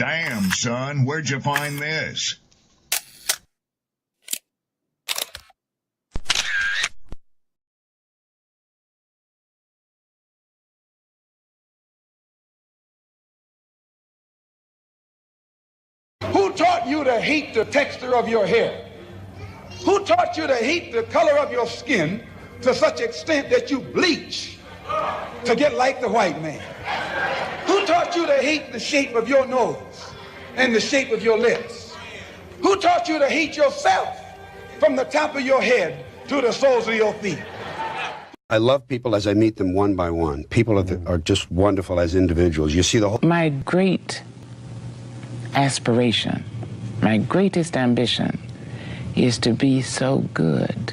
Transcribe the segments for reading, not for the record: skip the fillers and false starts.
Damn, son, where'd you find this? Who taught you to hate the texture of your hair? Who taught you to hate the color of your skin to such extent that you bleach to get like the white man? Who taught you to hate the shape of your nose and the shape of your lips? Who taught you to hate yourself from the top of your head to the soles of your feet? I love people as I meet them one by one. People are just wonderful as individuals. You see the whole... My great aspiration, my greatest ambition is to be so good.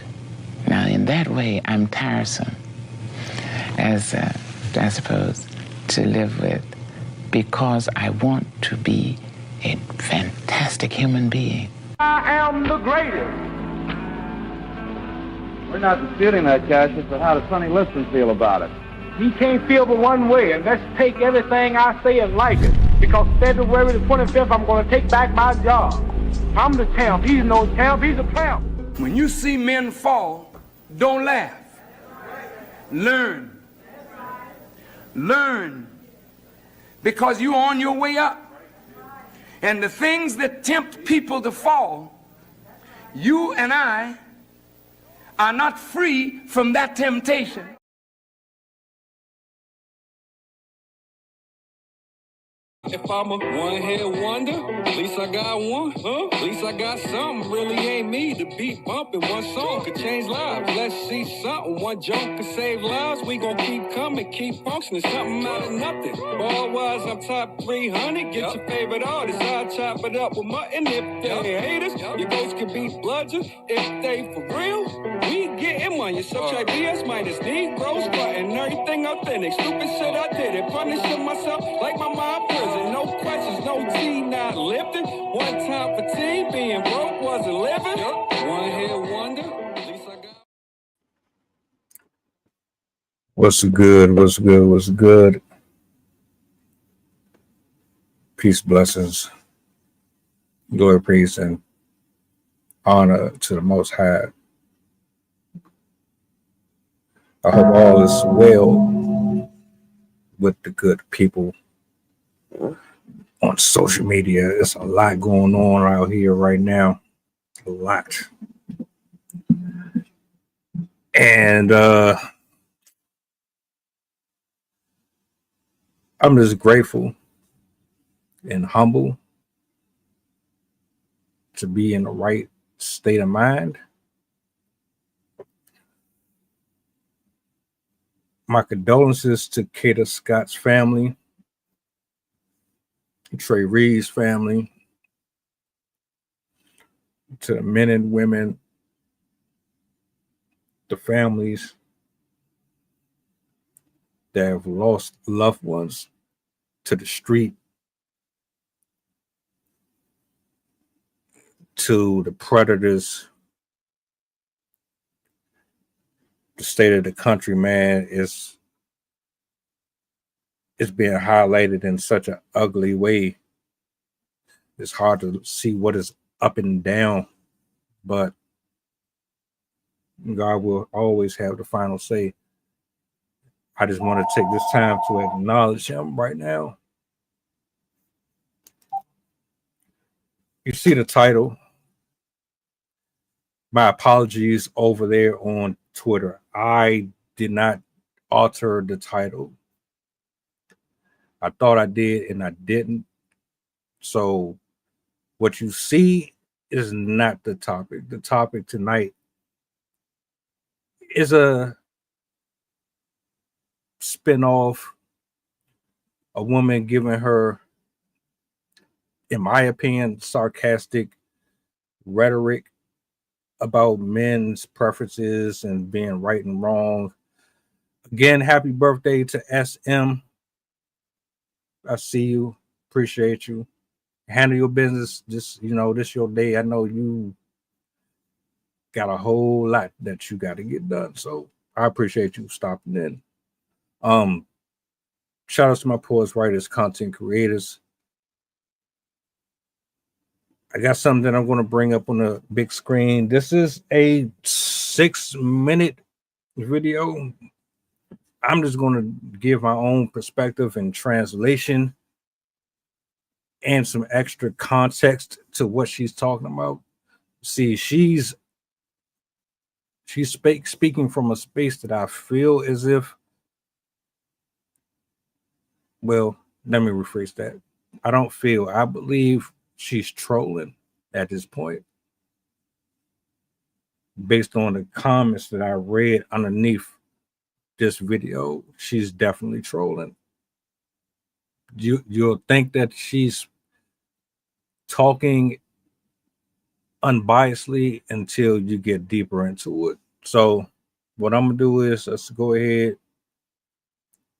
Now, in that way, I'm tiresome, as I suppose, to live with, because I want to be a fantastic human being. I am the greatest. We're not disputing that, Cassius, but how does Sonny Liston feel about it? He can't feel but one way, and let's take everything I say and like it. Because February the 25th, I'm going to take back my job. I'm the champ. He's no champ. He's a tramp. When you see men fall, don't laugh. Learn. Learn. Because you're on your way up. And the things that tempt people to fall, you and I are not free from that temptation. If I'm a one-hit wonder, at least I got one, huh? At least I got something. Really ain't me. The beat bumping, one song could change lives. Let's see something. One joke could save lives. We gon' keep coming, keep functioning. Something out of nothing. Ball wise, I'm top 300. Get your favorite artist. I'll chop it up with mutton. If they haters, your ghost could be bludgeon. If they for real, we getting money. Such ideas minus Negroes, cutting everything authentic. Stupid shit I did it. Punishing myself like my mom prison. No questions, no tea, not lifting. One time for tea, being broke wasn't living. One hit wonder. At least I got. What's good? What's good? What's good? Peace, blessings, glory, praise, and honor to the Most High. I hope all is well with the good people on social media. There's a lot going on out here right now. A lot. And I'm just grateful and humble to be in the right state of mind. My condolences to Kata Scott's family, Trey Reed's family, to the men and women, the families that have lost loved ones to the street, to the predators. The state of the country, man, is being highlighted in such an ugly way. It's hard to see what is up and down, but God will always have the final say. I just want to take this time to acknowledge him right now. You see the title. My apologies over there on Twitter. I did not alter the title. I thought I did, and I didn't. So what you see is not the topic. The topic tonight is a spinoff, a woman giving her, in my opinion, sarcastic rhetoric about men's preferences and being right and wrong. Again, happy birthday to SM. I see you. Appreciate you. Handle your business. This your day. I know you got a whole lot that you got to get done. So I appreciate you stopping in. Shout out to my poets, writers, content creators. I got something that I'm going to bring up on the big screen. This is a 6-minute video. I'm just going to give my own perspective and translation and some extra context to what she's talking about. See, she's speaking from a space that I feel as if, well, let me rephrase that. I believe she's trolling at this point. Based on the comments that I read underneath this video, she's definitely trolling. You'll think that she's talking unbiasedly until you get deeper into it. So what I'm gonna do is let's go ahead,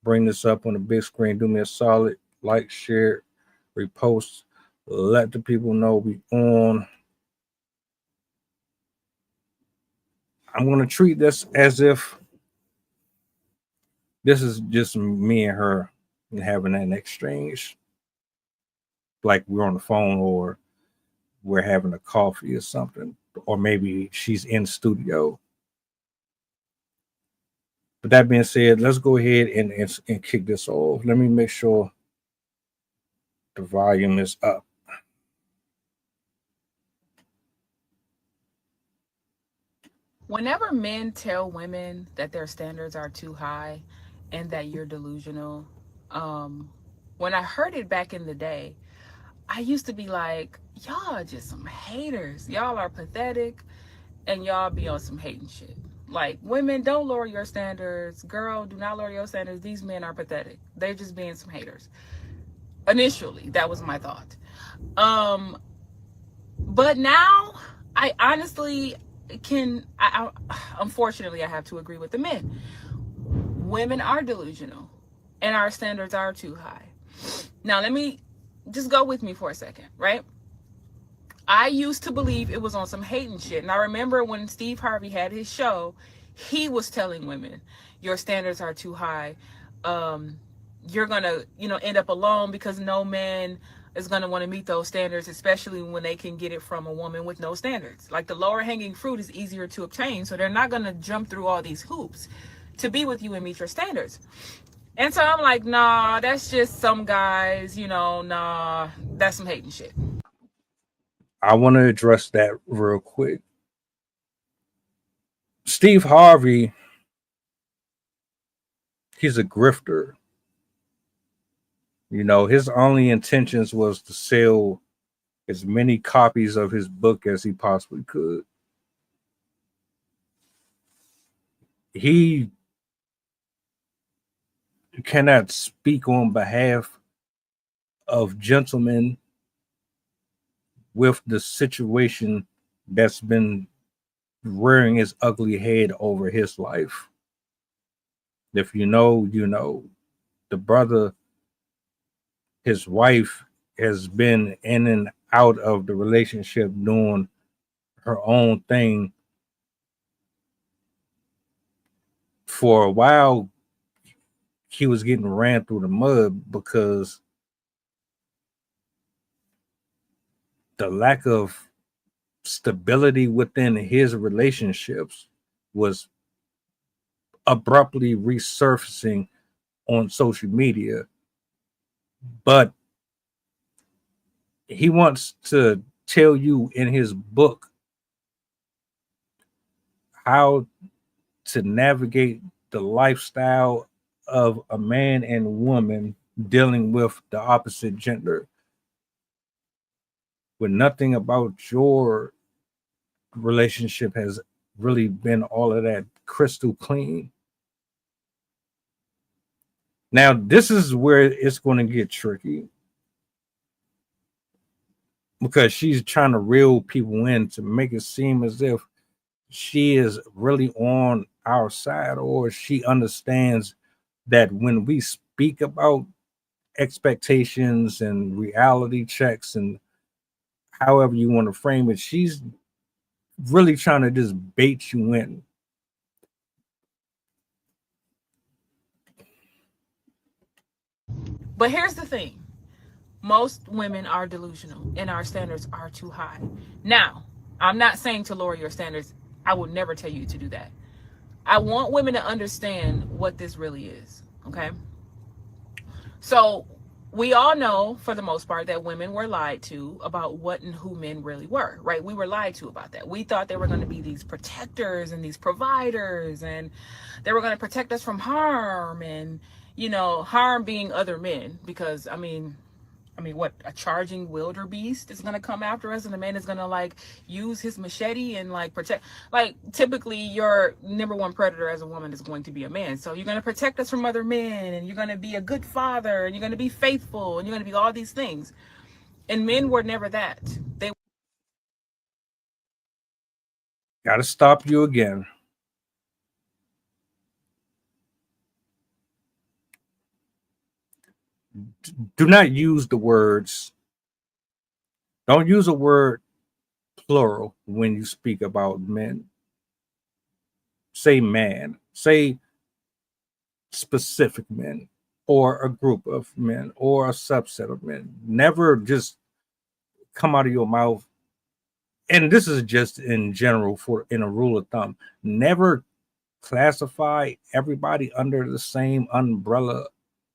bring this up on the big screen. Do me a solid, like, share, repost, let the people know we on. I'm gonna treat this as if this is just me and her having an exchange, like we're on the phone or we're having a coffee or something, or maybe she's in studio. But that being said, let's go ahead and kick this off. Let me make sure the volume is up. Whenever men tell women that their standards are too high and that you're delusional, when I heard it back in the day, I used to be like, y'all are just some haters. Y'all are pathetic and y'all be on some hating shit. Like, women, don't lower your standards. Girl, do not lower your standards. These men are pathetic. They're just being some haters. Initially, that was my thought. But now, I honestly unfortunately, I have to agree with the men. Women are delusional and our standards are too high. Now, let me just go with me for a second, right? I used to believe it was on some hating shit. And I remember when Steve Harvey had his show, he was telling women, your standards are too high. You're going to, end up alone because no man is going to want to meet those standards, especially when they can get it from a woman with no standards. Like, the lower hanging fruit is easier to obtain. So they're not going to jump through all these hoops to be with you and meet your standards. And so I'm like, nah, that's just some guys, nah, that's some hating shit. I want to address that real quick. Steve Harvey, he's a grifter. His only intentions was to sell as many copies of his book as he possibly could. He cannot speak on behalf of gentlemen with the situation that's been rearing its ugly head over his life. If you know, the brother, his wife has been in and out of the relationship doing her own thing. For a while, he was getting ran through the mud because the lack of stability within his relationships was abruptly resurfacing on social media. But he wants to tell you in his book how to navigate the lifestyle of a man and woman dealing with the opposite gender, when nothing about your relationship has really been all of that crystal clean. Now, this is where it's going to get tricky, because she's trying to reel people in to make it seem as if she is really on our side, or she understands that when we speak about expectations and reality checks and however you want to frame it, she's really trying to just bait you in. But here's the thing. Most women are delusional and our standards are too high. Now, I'm not saying to lower your standards. I will never tell you to do that. I want women to understand what this really is, okay? So we all know, for the most part, that women were lied to about what and who men really were, right? We were lied to about that. We thought they were going to be these protectors and these providers, and they were going to protect us from harm, and, you know, harm being other men, because, I mean, what, a charging wildebeest is going to come after us, and the man is going to, like, use his machete and, like, protect. Like, typically your number one predator as a woman is going to be a man. So you're going to protect us from other men, and you're going to be a good father, and you're going to be faithful, and you're going to be all these things. And men were never that. They Gotta stop you again. Do not use the words. Don't use a word plural when you speak about men. Say man. Say specific men, or a group of men, or a subset of men. Never just come out of your mouth. And this is just in general, for in a rule of thumb. Never classify everybody under the same umbrella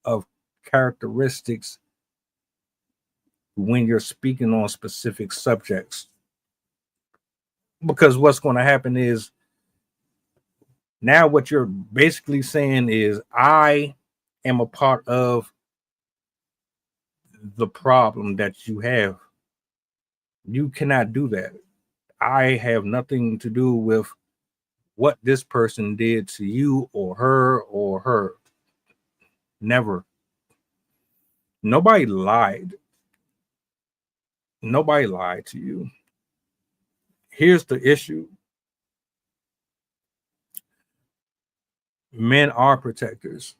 of characteristics when you're speaking on specific subjects, because what's going to happen is, now what you're basically saying is, I am a part of the problem that you have. You cannot do that. I have nothing to do with what this person did to you or her. Never. Nobody lied. Nobody lied to you. Here's the issue. Men are protectors.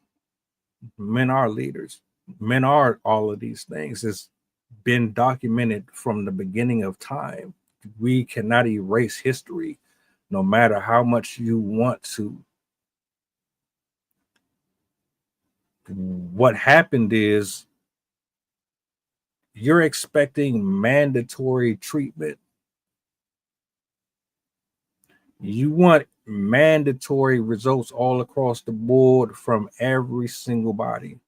Men are leaders. Men are all of these things. It's been documented from the beginning of time. We cannot erase history, no matter how much you want to. What happened is, you're expecting mandatory treatment. You want mandatory results all across the board from every single body,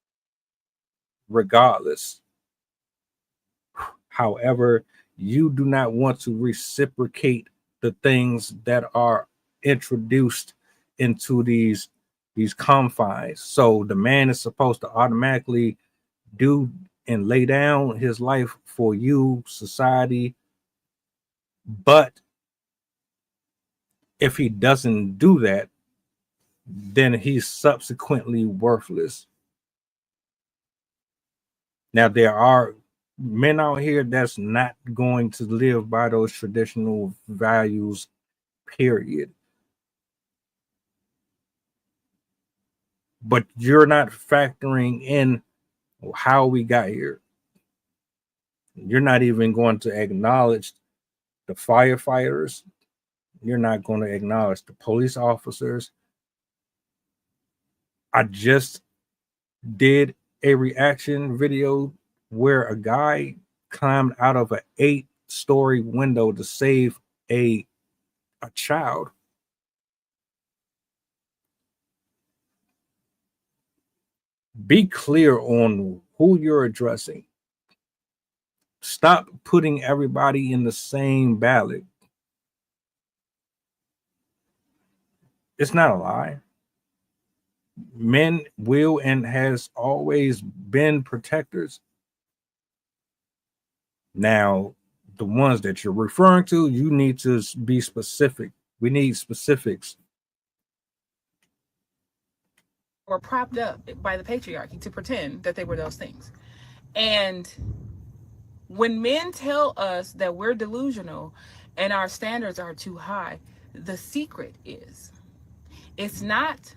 regardless. However, you do not want to reciprocate the things that are introduced into these confines. So the man is supposed to automatically do and lay down his life for you, society. But if he doesn't do that, then he's subsequently worthless. Now, there are men out here that's not going to live by those traditional values, period. But you're not factoring in how we got here. You're not even going to acknowledge the firefighters. You're not going to acknowledge the police officers. I just did a reaction video where a guy climbed out of an 8-story window to save a child. Be clear on who you're addressing. Stop putting everybody in the same ballot. It's not a lie. Men will and has always been protectors. Now, the ones that you're referring to, you need to be specific. We need specifics. were propped up by the patriarchy to pretend that they were those things. And when men tell us that we're delusional and our standards are too high, the secret is, it's not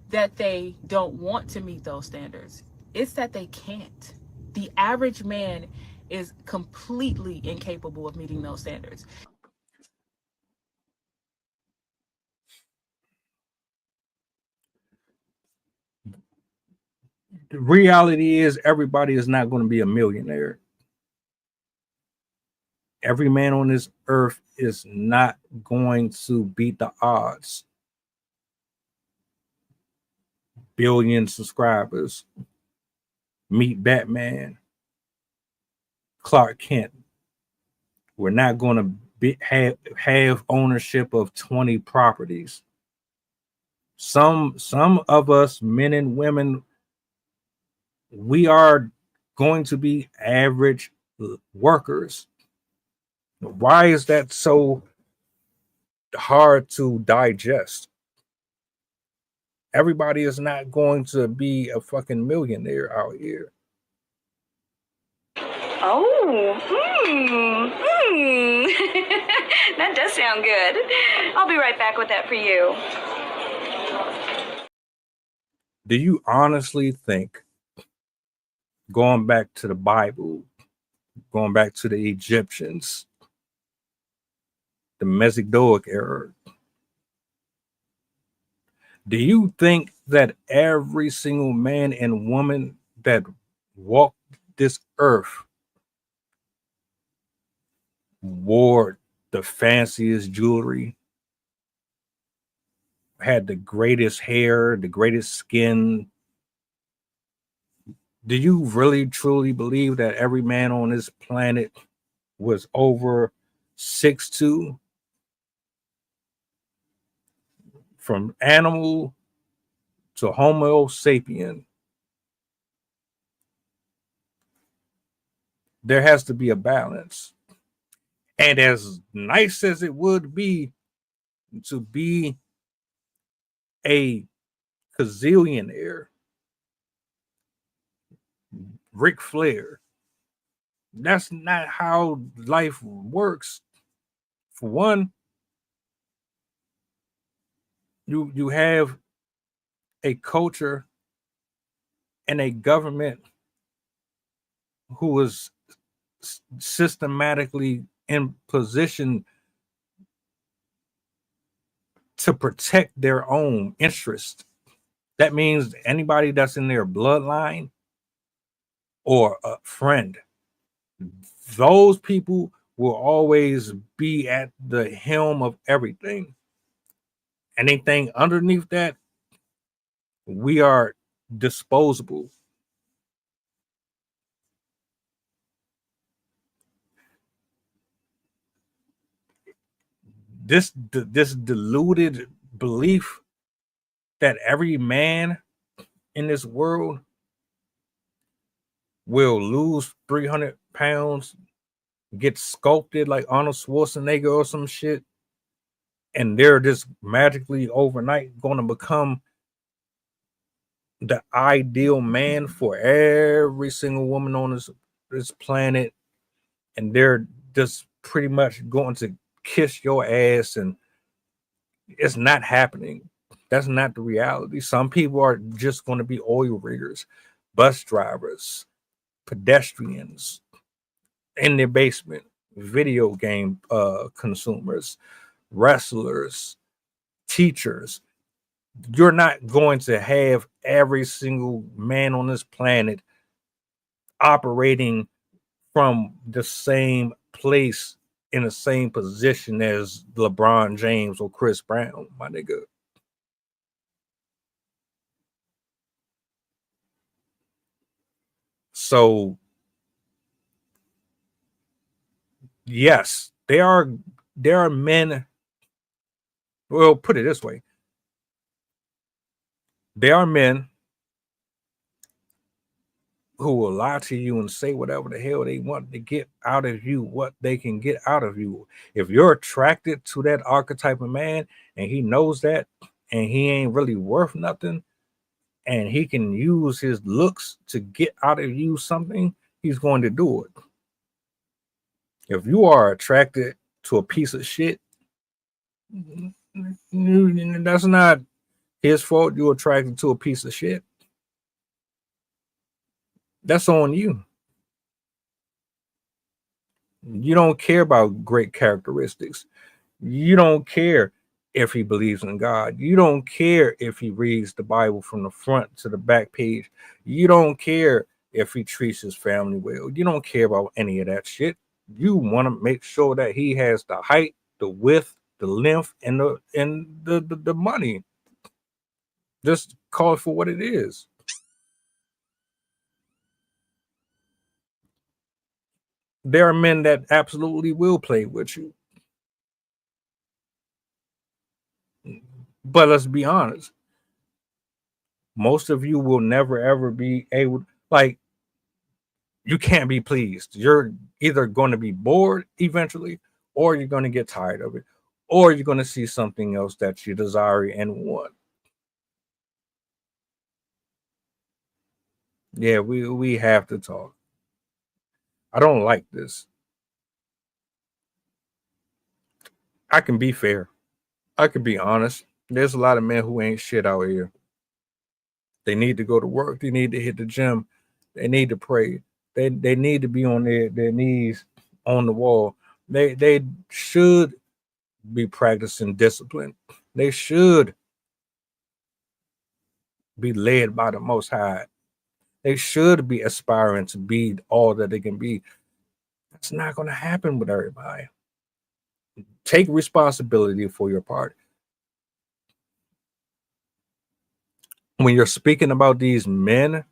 that they don't want to meet those standards. It's that they can't. The average man is completely incapable of meeting those standards. reality is everybody is not going to be a millionaire. Every man on this earth is not going to beat the odds. Billion subscribers. Meet Batman. Clark Kent. We're not going to have ownership of 20 properties. Some of us, men and women, we are going to be average workers. Why is that so hard to digest? Everybody is not going to be a fucking millionaire out here. Oh, that does sound good. I'll be right back with that for you. Do you honestly think, going back to the Bible, going back to the Egyptians, the Mesozoic era, do you think that every single man and woman that walked this earth wore the fanciest jewelry, had the greatest hair, the greatest skin? Do you really truly believe that every man on this planet was over 6'2"? From animal to Homo sapien, there has to be a balance. And as nice as it would be to be a gazillionaire, Ric Flair, that's not how life works. For one, you have a culture and a government who is systematically in position to protect their own interest. That means anybody that's in their bloodline or a friend, those people will always be at the helm of everything. Anything underneath that, we are disposable. This deluded belief that every man in this world will lose 300 pounds, get sculpted like Arnold Schwarzenegger or some shit, and they're just magically overnight going to become the ideal man for every single woman on this planet, and they're just pretty much going to kiss your ass, and it's not happening. That's not the reality. Some people are just going to be oil riggers, bus drivers, pedestrians in their basement, video game consumers, wrestlers, teachers. You're not going to have every single man on this planet operating from the same place in the same position as LeBron James or Chris Brown, my nigga. So, yes, there are men. Well, put it this way. There are men who will lie to you and say whatever the hell they want to get out of you, what they can get out of you. If you're attracted to that archetype of man and he knows that, and he ain't really worth nothing, and he can use his looks to get out of you something, he's going to do it. If you are attracted to a piece of shit, that's not his fault. You're attracted to a piece of shit. That's on you. You don't care about great characteristics. You don't care if he believes in God. You don't care if he reads the Bible from the front to the back page. You don't care if he treats his family well. You don't care about any of that shit. You want to make sure that he has the height, the width, the length, and the money. Just call it for what it is. There are men that absolutely will play with you. But let's be honest. Most of you will never ever be able, like, you can't be pleased. You're either going to be bored eventually, or you're going to get tired of it, or you're going to see something else that you desire and want. Yeah, we have to talk. I don't like this. I can be fair. I can be honest. There's a lot of men who ain't shit out here. They need to go to work. They need to hit the gym. They need to pray. They need to be on their knees on the wall. They should be practicing discipline. They should be led by the Most High. They should be aspiring to be all that they can be. That's not going to happen with everybody. Take responsibility for your part. When you're speaking about these men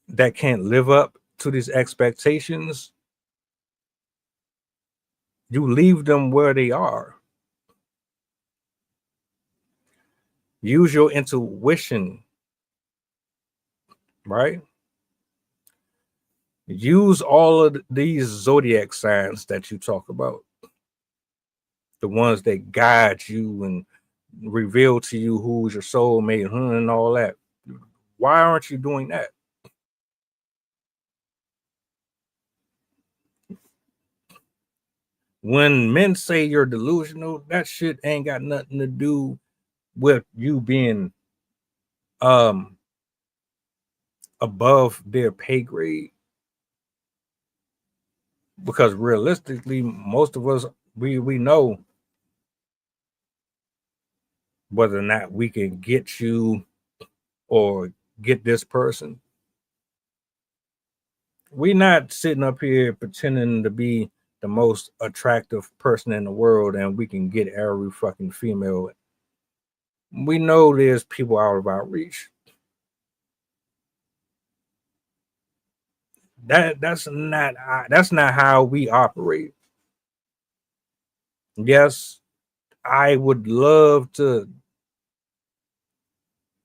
that can't live up to these expectations, you leave them where they are. Use your intuition, right? Use all of these zodiac signs that you talk about, the ones that guide you and reveal to you who's your soulmate and all that. Why aren't you doing that? When men say you're delusional, that shit ain't got nothing to do with you being above their pay grade. Because realistically, most of us, we know whether or not we can get you or get this person. We're not sitting up here pretending to be the most attractive person in the world and we can get every fucking female. We know there's people out of our reach. That's not how we operate. Yes, I would love to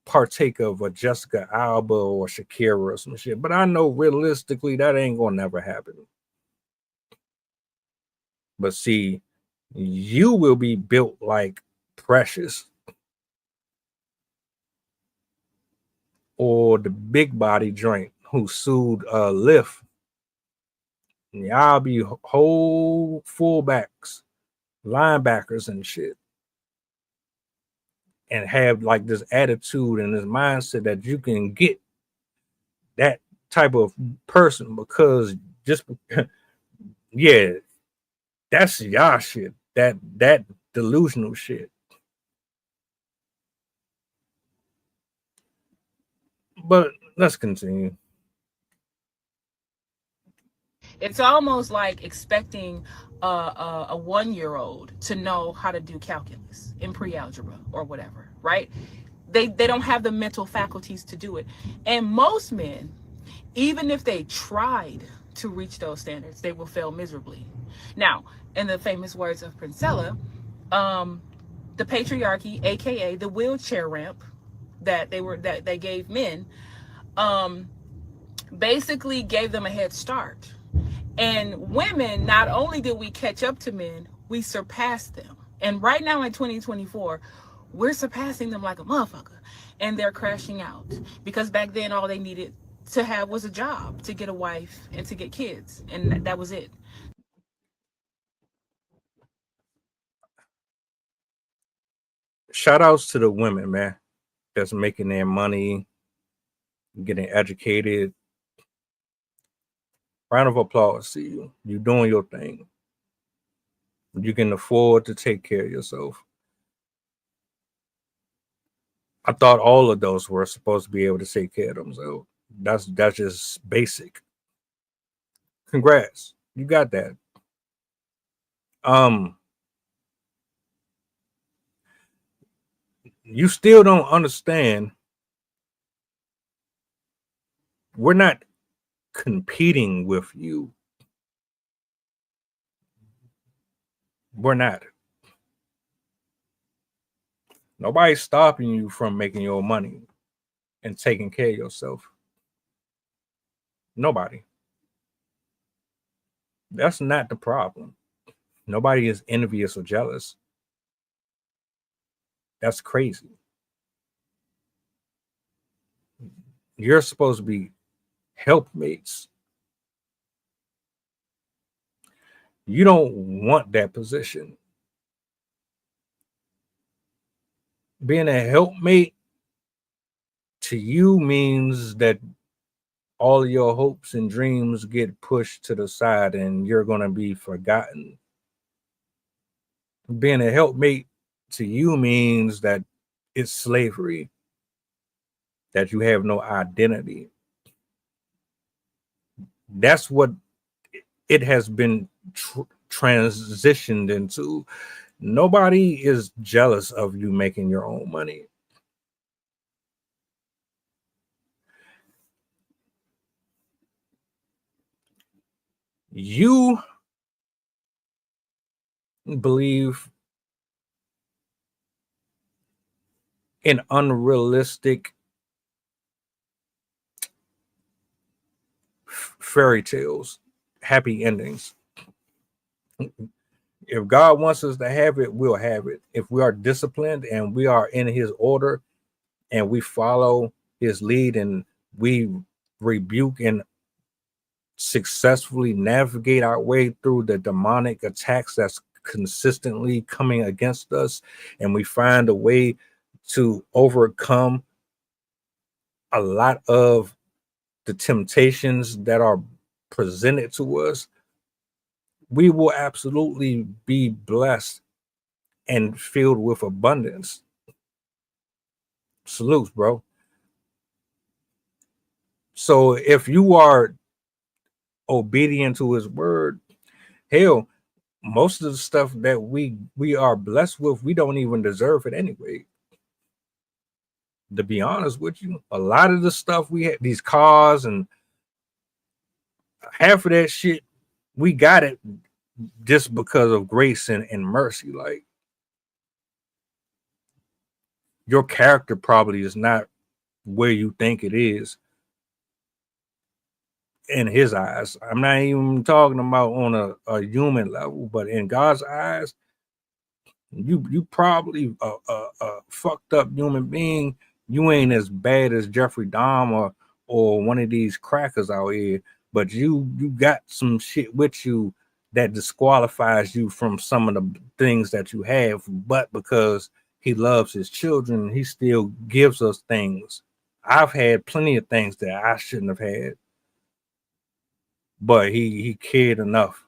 partake of a Jessica Alba or Shakira or some shit, but I know realistically that ain't gonna never happen. But see, you will be built like Precious or the big body joint who sued Lyft. Y'all be whole fullbacks, linebackers and shit, and have like this attitude and this mindset that you can get that type of person because just yeah, that's y'all shit. That delusional shit. But let's continue. It's almost like expecting a 1-year-old to know how to do calculus in pre-algebra or whatever, right? They don't have the mental faculties to do it. And most men, even if they tried to reach those standards, they will fail miserably. Now, in the famous words of Princella, the patriarchy, aka the wheelchair ramp that they gave men, basically gave them a head start. And women, not only did we catch up to men, we surpassed them. And right now in 2024, we're surpassing them like a motherfucker. And they're crashing out. Because back then, all they needed to have was a job, to get a wife, and to get kids. And that was it. Shout outs to the women, man, that's making their money, getting educated. Round of applause to you. You're doing your thing. You can afford to take care of yourself. I thought all of those were supposed to be able to take care of themselves. That's just basic. Congrats. You got that. You still don't understand. We're not competing with you. We're not. Nobody's stopping you from making your money and taking care of yourself. Nobody. That's not the problem. Nobody is envious or jealous. That's crazy. You're supposed to be helpmates. You don't want that position. Being a helpmate to you means that all of your hopes and dreams get pushed to the side and you're going to be forgotten. Being a helpmate to you means that it's slavery, that you have no identity. That's what it has been transitioned into. Nobody is jealous of you making your own money. You believe in unrealistic fairy tales, happy endings. If God wants us to have it, we'll have it. If we are disciplined and we are in his order and we follow his lead and we rebuke and successfully navigate our way through the demonic attacks that's consistently coming against us, and we find a way to overcome a lot of the temptations that are presented to us, we will absolutely be blessed and filled with abundance. Salutes, bro. So if you are obedient to his word, hell, most of the stuff that we are blessed with, we don't even deserve it anyway. To be honest with you, a lot of the stuff we had, these cars and half of that shit, we got it just because of grace and mercy. Like, your character probably is not where you think it is in his eyes. I'm not even talking about on a human level, but in God's eyes, you probably a fucked up human being. You ain't as bad as Jeffrey Dahmer or one of these crackers out here, but you got some shit with you that disqualifies you from some of the things that you have. But because he loves his children, he still gives us things. I've had plenty of things that I shouldn't have had, but he cared enough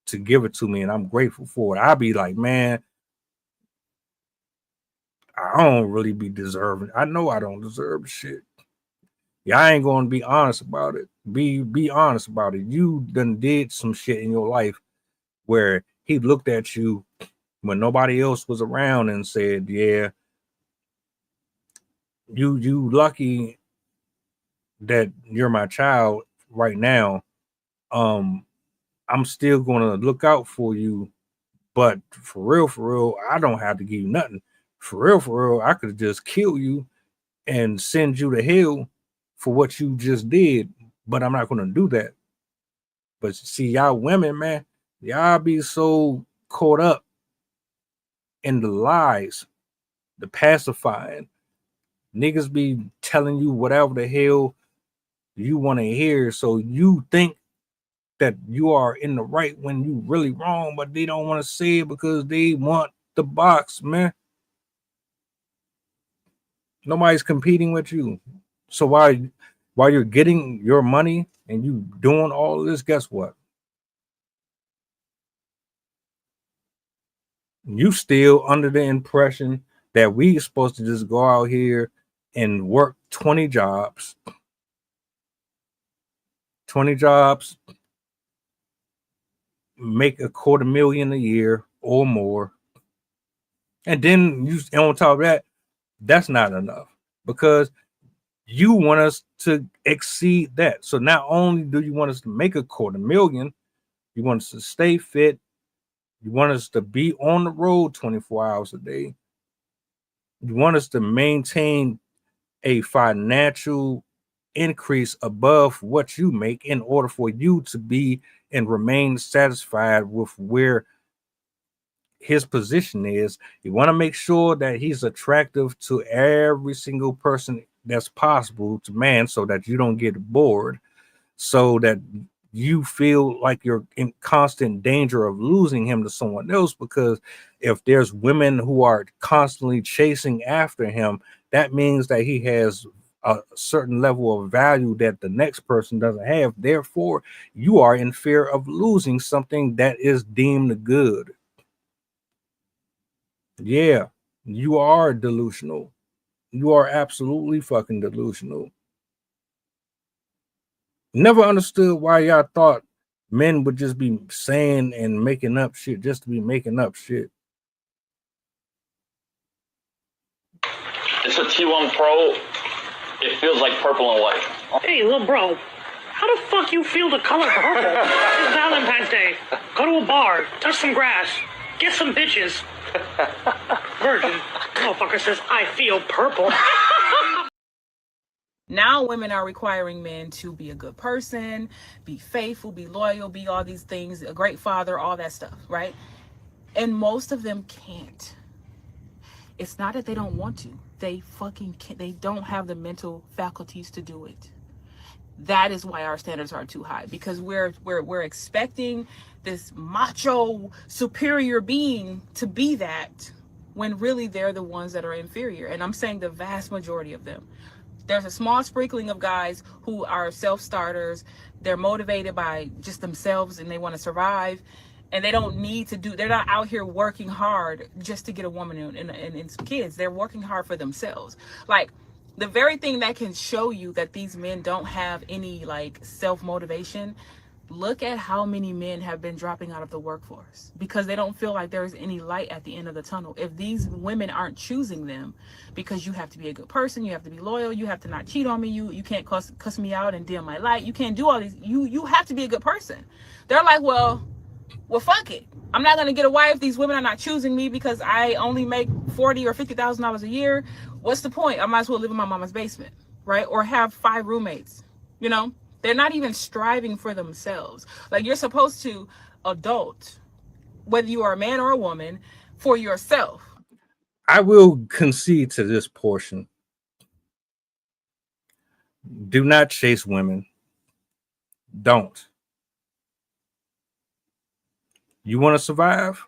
to give it to me, and I'm grateful for it. I'll be like, man, I don't really be deserving. I know I don't deserve shit. Yeah, I ain't gonna be honest about it. Be honest about it. You done did some shit in your life where he looked at you when nobody else was around and said, yeah, you lucky that you're my child right now. I'm still gonna look out for you, but for real, I don't have to give you nothing. For real, I could just kill you and send you to hell for what you just did, but I'm not gonna do that. But see, y'all women, man, y'all be so caught up in the lies, the pacifying. Niggas be telling you whatever the hell you want to hear, so you think that you are in the right when you really wrong, but they don't want to say it because they want the box, man. Nobody's competing with you. So while you're getting your money and you doing all this, guess what? You still under the impression that we supposed to just go out here and work 20 jobs, make $250,000 a year or more. And then you, and on top of that, that's not enough because you want us to exceed that. So not only do you want us to make $250,000, you want us to stay fit. You want us to be on the road 24 hours a day. You want us to maintain a financial increase above what you make in order for you to be and remain satisfied with where his position is. You want to make sure that he's attractive to every single person that's possible to man so that you don't get bored, so that you feel like you're in constant danger of losing him to someone else. Because if there's women who are constantly chasing after him, that means that he has a certain level of value that the next person doesn't have. Therefore, you are in fear of losing something that is deemed good. Yeah, you are delusional. You are absolutely fucking delusional. Never understood why y'all thought men would just be saying and making up shit just to be making up shit. It's a T1 Pro. It feels like purple and white. Hey, little bro, how the fuck you feel the color purple? It's Valentine's Day. Go to a bar, touch some grass, get some bitches. Virgin. Motherfucker says, I feel purple. Now women are requiring men to be a good person, be faithful, be loyal, be all these things, a great father, all that stuff, right? And most of them can't. It's not that they don't want to. They fucking can't. They don't have the mental faculties to do it. That is why our standards are too high, because we're expecting this macho superior being to be that when really they're the ones that are inferior. And I'm saying the vast majority of them. There's a small sprinkling of guys who are self-starters. They're motivated by just themselves and they want to survive. And they don't need to they're not out here working hard just to get a woman and some kids. They're working hard for themselves. Like, the very thing that can show you that these men don't have any like self-motivation, look at how many men have been dropping out of the workforce because they don't feel like there's any light at the end of the tunnel. If these women aren't choosing them because you have to be a good person, you have to be loyal, you have to not cheat on me, you can't cuss me out and dim my light, you can't do all these, you have to be a good person. They're like, well, fuck it. I'm not gonna get a wife. These women are not choosing me because I only make $40,000 or $50,000 a year. What's the point? I might as well live in my mama's basement, right? Or have 5 roommates. You know, they're not even striving for themselves. Like, you're supposed to adult, whether you are a man or a woman, for yourself. I will concede to this portion. Do not chase women. Don't. You want to survive?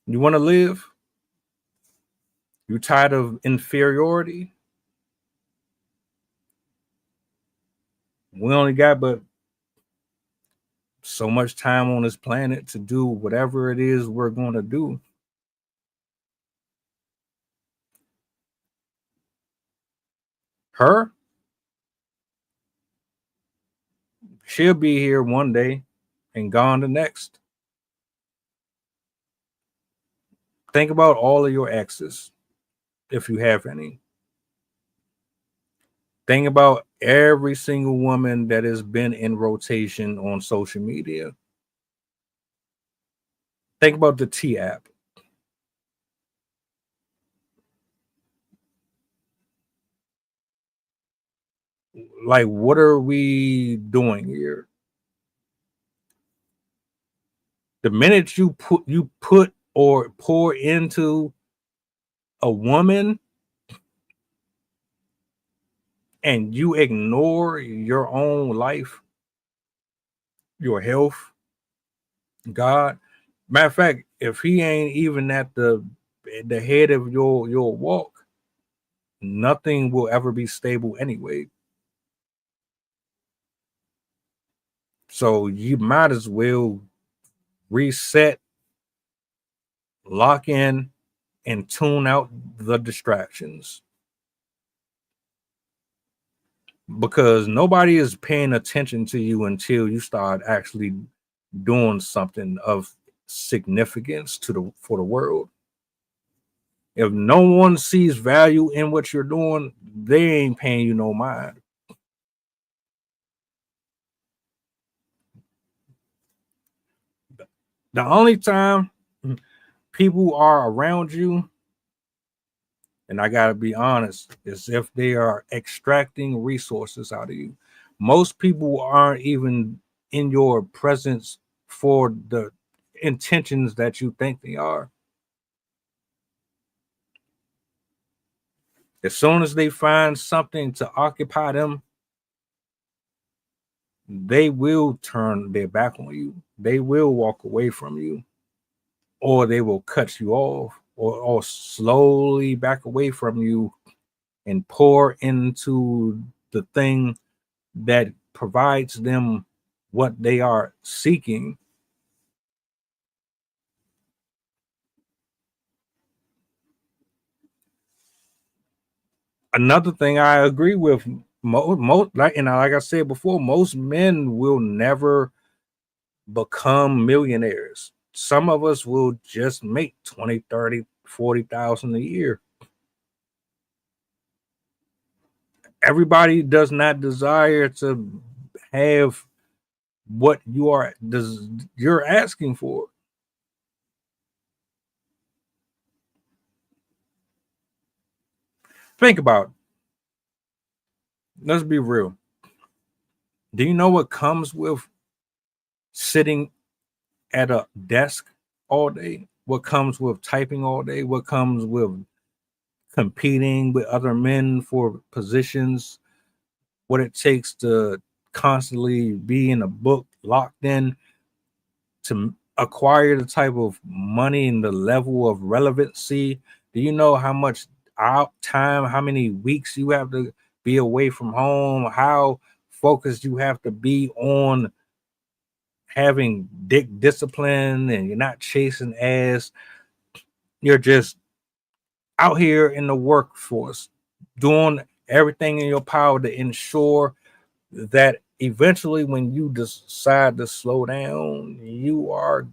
You want to live? You tired of inferiority? We only got but so much time on this planet to do whatever it is we're going to do. Her? She'll be here one day and gone the next. Think about all of your exes, if you have any. Think about every single woman that has been in rotation on social media. Think about the T app. Like, what are we doing here? The minute you put or pour into a woman and you ignore your own life, your health, God. Matter of fact, if he ain't even at the head of your walk, nothing will ever be stable anyway. So you might as well reset lock in and tune out the distractions, because nobody is paying attention to you until you start actually doing something of significance for the world. If no one sees value in what you're doing, they ain't paying you no mind. The only time people are around you, and I gotta be honest, is if they are extracting resources out of you. Most people aren't even in your presence for the intentions that you think they are. As soon as they find something to occupy them, they will turn their back on you. They will walk away from you, or they will cut you off, or slowly back away from you and pour into the thing that provides them what they are seeking. Another thing I agree with, most like I said before, most men will never become millionaires. Some of us will just make 20, 30, 40,000 a year. Everybody does not desire to have what you're asking for. Think about it. Let's be real. Do you know what comes with sitting at a desk all day? What comes with typing all day? What comes with competing with other men for positions? What it takes to constantly be in a book, locked in, to acquire the type of money and the level of relevancy? Do you know how much time, how many weeks you have to be away from home, how focused you have to be on having discipline, and you're not chasing ass? You're just out here in the workforce doing everything in your power to ensure that eventually when you decide to slow down, you are...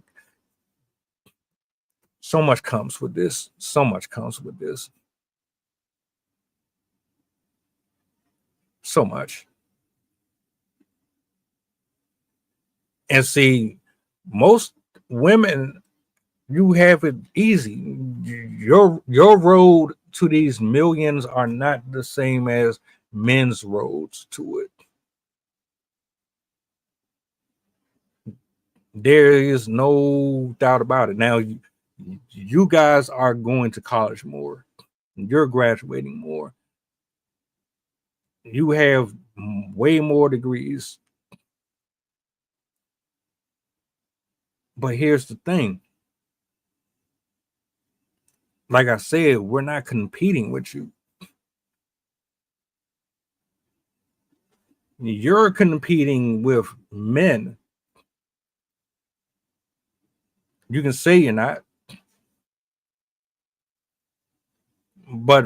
So much comes with this. So much comes with this. So much. And see, most women, you have it easy. Your road to these millions are not the same as men's roads to it. There is no doubt about it. Now, you guys are going to college more. You're graduating more. You have way more degrees. But here's the thing. Like I said, we're not competing with you. You're competing with men. You can say you're not. But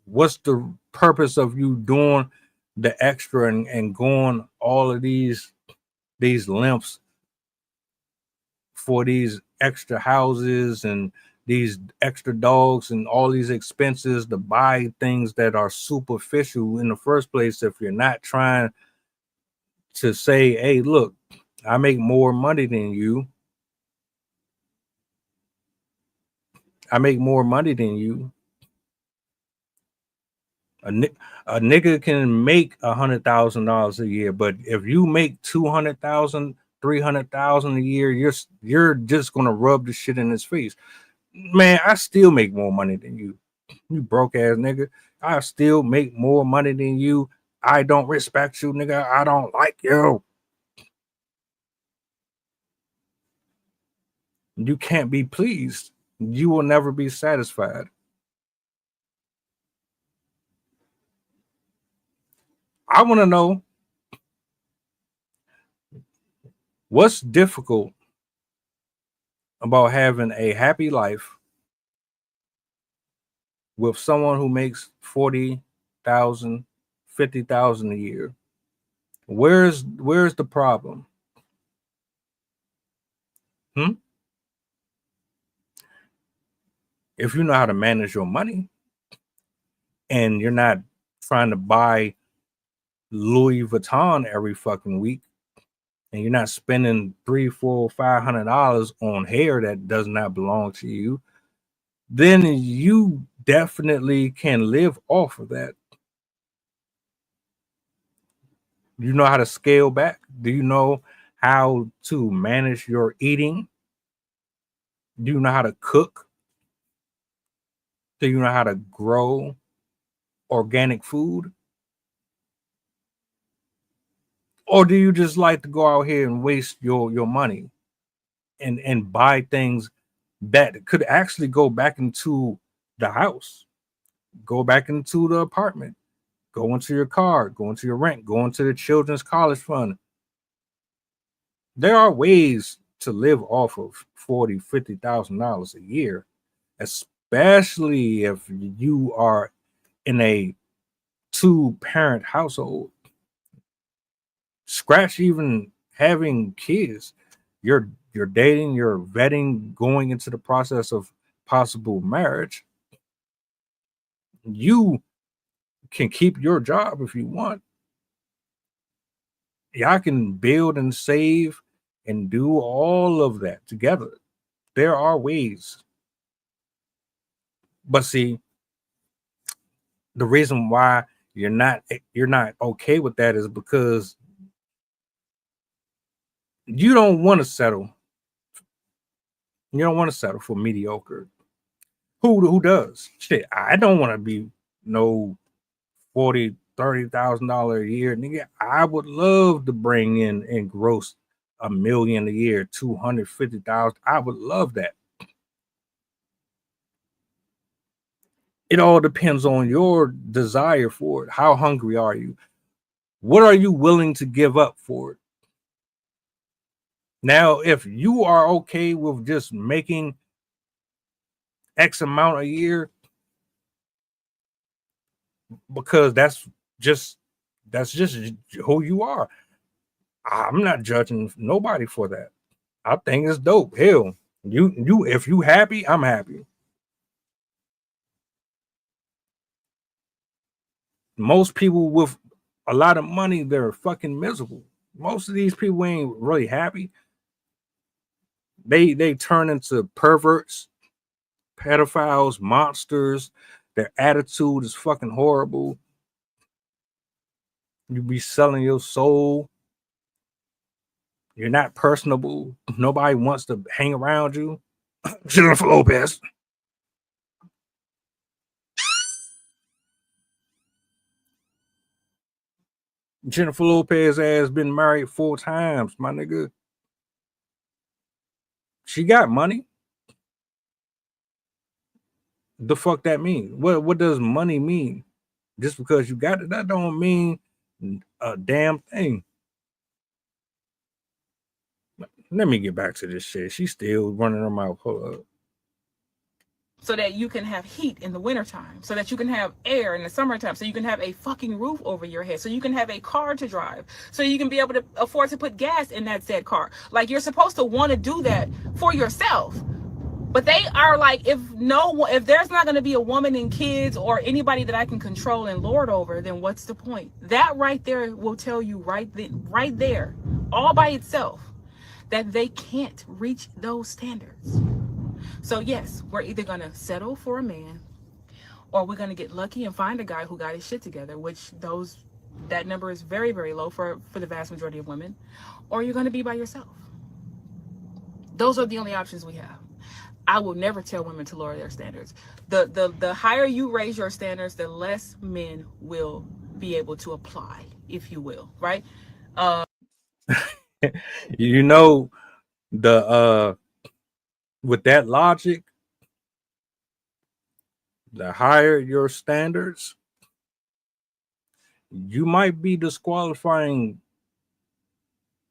what's the purpose of you doing the extra and going all of these lengths for these extra houses and these extra dogs and all these expenses to buy things that are superficial in the first place, if you're not trying to say, hey, look, I make more money than you. I make more money than you. A nigga can make $100,000 a year, but if you make 200,000, 300,000 a year, you're just gonna rub the shit in his face. Man, I still make more money than you. You broke ass nigga. I still make more money than you. I don't respect you, nigga. I don't like you. You can't be pleased. You will never be satisfied. I want to know what's difficult about having a happy life with someone who makes 40,000, 50,000 a year. Where's the problem? If you know how to manage your money and you're not trying to buy Louis Vuitton every fucking week, and you're not spending $300, $400, $500 on hair that does not belong to you, then you definitely can live off of that. You know how to scale back? Do you know how to manage your eating? Do you know how to cook? Do you know how to grow organic food? Or do you just like to go out here and waste your money and buy things that could actually go back into the house, go back into the apartment, go into your car, go into your rent, go into the children's college fund? There are ways to live off of $40,000, $50,000 a year, especially if you are in a 2-parent household. Scratch even having kids. You're dating, you're vetting, going into the process of possible marriage. You can keep your job if you want. Y'all can build and save and do all of that together. There are ways. But see, the reason why you're not okay with that is because you don't want to settle. You don't want to settle for mediocre. Who does? Shit, I don't want to be no $40,000, $30,000 a year, nigga. I would love to bring in and gross $1 million a year, 250,000. I would love that. It all depends on your desire for it. How hungry are you? What are you willing to give up for it? Now, if you are okay with just making X amount a year, because that's just who you are, I'm not judging nobody for that. I think it's dope. Hell, you if you happy, I'm happy. Most people with a lot of money, they're fucking miserable. Most of these people ain't really happy. They turn into perverts, pedophiles, monsters. Their attitude is fucking horrible. You be selling your soul. You're not personable. Nobody wants to hang around you. Jennifer Lopez. Jennifer Lopez has been married 4 times, my nigga. She got money. The fuck that mean? What does money mean? Just because you got it, that don't mean a damn thing. Let me get back to this shit. She's still running her mouth. Hold up. So that you can have heat in the wintertime, so that you can have air in the summertime, so you can have a fucking roof over your head, so you can have a car to drive, so you can be able to afford to put gas in that said car. Like, you're supposed to want to do that for yourself. But they are like, if there's not going to be a woman and kids or anybody that I can control and lord over, then what's the point? That right there will tell you right there, all by itself, that they can't reach those standards. So yes, we're either going to settle for a man, or we're going to get lucky and find a guy who got his shit together, which that number is very, very low for the vast majority of women, or you're going to be by yourself. Those are the only options we have. I will never tell women to lower their standards. The higher you raise your standards, the less men will be able to apply, if you will, right? You know, with that logic, the higher your standards, you might be disqualifying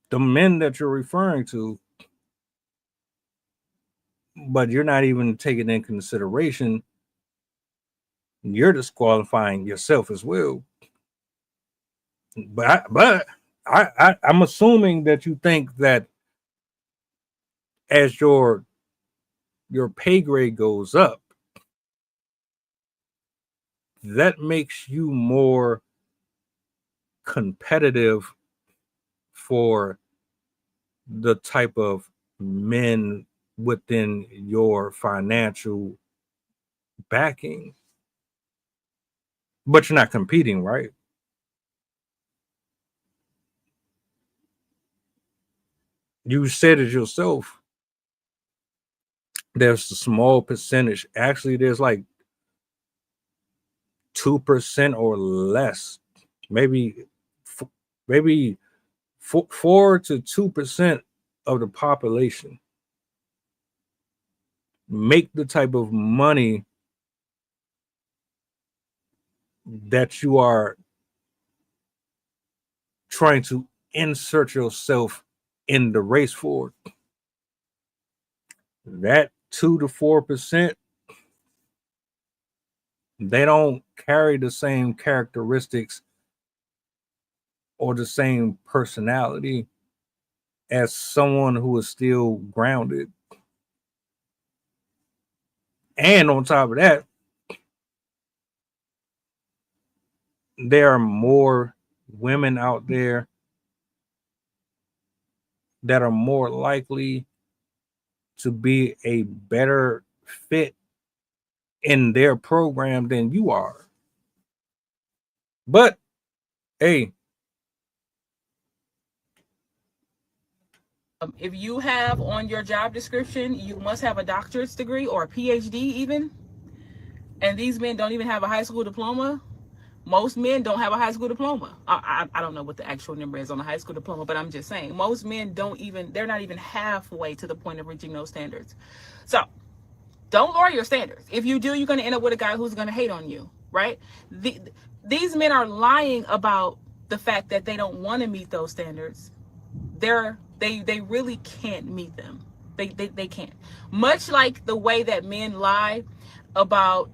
the men that you're referring to, but you're not even taking in consideration you're disqualifying yourself as well. But I'm assuming that you think that as your pay grade goes up, that makes you more competitive for the type of men within your financial backing. But you're not competing, right? You said it yourself. There's a small percentage. Actually, there's like 2% or less. Maybe 4 to 2% of the population make the type of money that you are trying to insert yourself in the race for. That 2 to 4%, they don't carry the same characteristics or the same personality as someone who is still grounded. And on top of that, there are more women out there that are more likely to be a better fit in their program than you are. But hey, if you have on your job description, you must have a doctorate degree or a PhD even, and these men don't even have a high school diploma. Most men don't have a high school diploma. I don't know what the actual number is on a high school diploma, but I'm just saying most men they're not even halfway to the point of reaching those standards. So don't lower your standards. If you do, you're going to end up with a guy who's going to hate on you, right? These men are lying about the fact that they don't want to meet those standards. They really can't meet them. They can't. Much like the way that men lie about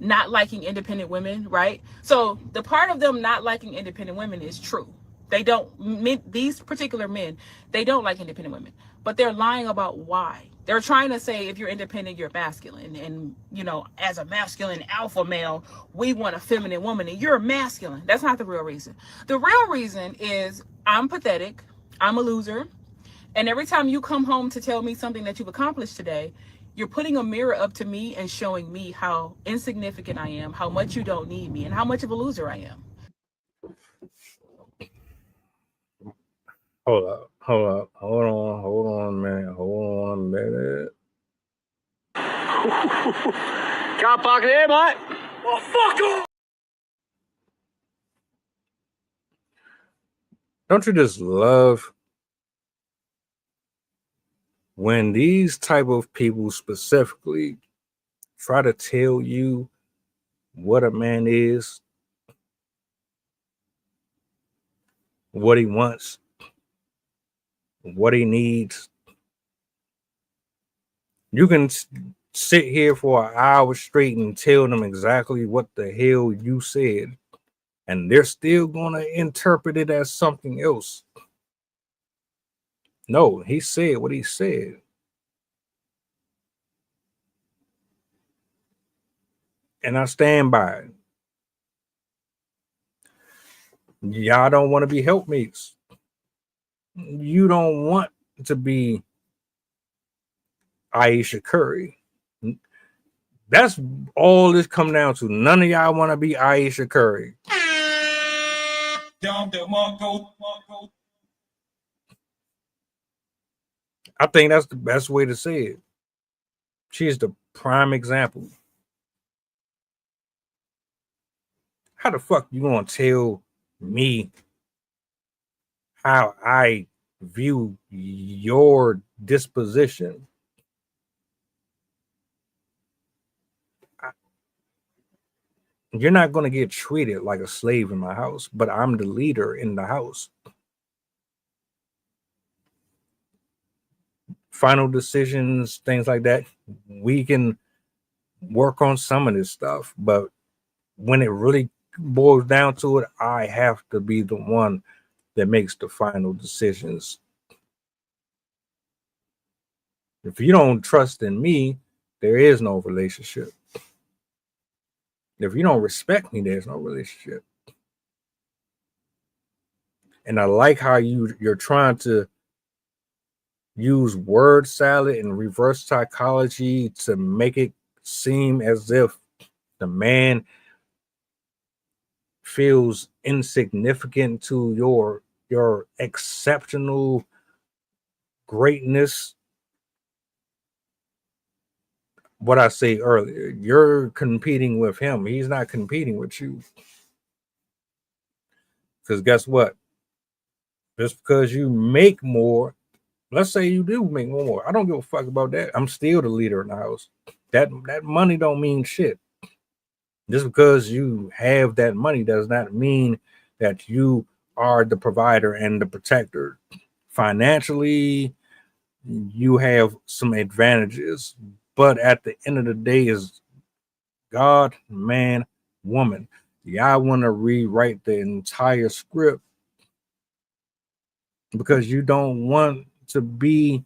not liking independent women, right? So the part of them not liking independent women is true. These particular men, they don't like independent women, but they're lying about why. They're trying to say if you're independent, you're masculine. And, as a masculine alpha male, we want a feminine woman and you're masculine. That's not the real reason. The real reason is I'm pathetic. I'm a loser. And every time you come home to tell me something that you've accomplished today, you're putting a mirror up to me and showing me how insignificant I am, how much you don't need me, and how much of a loser I am. Hold on, man. Hold on a minute. Can't park there, mate. Oh, fuck off! Don't you just love when these type of people specifically try to tell you what a man is, what he wants, what he needs? You can sit here for an hour straight and tell them exactly what the hell you said, and they're still going to interpret it as something else. No, he said what he said. And I stand by it. Y'all don't want to be helpmates. You don't want to be Aisha Curry. That's all this come down to. None of y'all want to be Aisha Curry. I think that's the best way to say it. She's the prime example. How the fuck you gonna tell me how I view your disposition? You're not going to get treated like a slave in my house, but I'm the leader in the house. Final decisions, things like that, we can work on some of this stuff, but when it really boils down to it, I have to be the one that makes the final decisions. If you don't trust in me, there is no relationship. If you don't respect me, there's no relationship. And I like how you're trying to use word salad and reverse psychology to make it seem as if the man feels insignificant to your exceptional greatness. What I say earlier, you're competing with him. He's not competing with you. Because guess what? Just because you make more, let's say you do make more, I don't give a fuck about that. I'm still the leader in the house. That money don't mean shit. Just because you have that money does not mean that you are the provider and the protector. Financially, you have some advantages, but at the end of the day is God, man, woman. Y'all want to rewrite the entire script because you don't want to be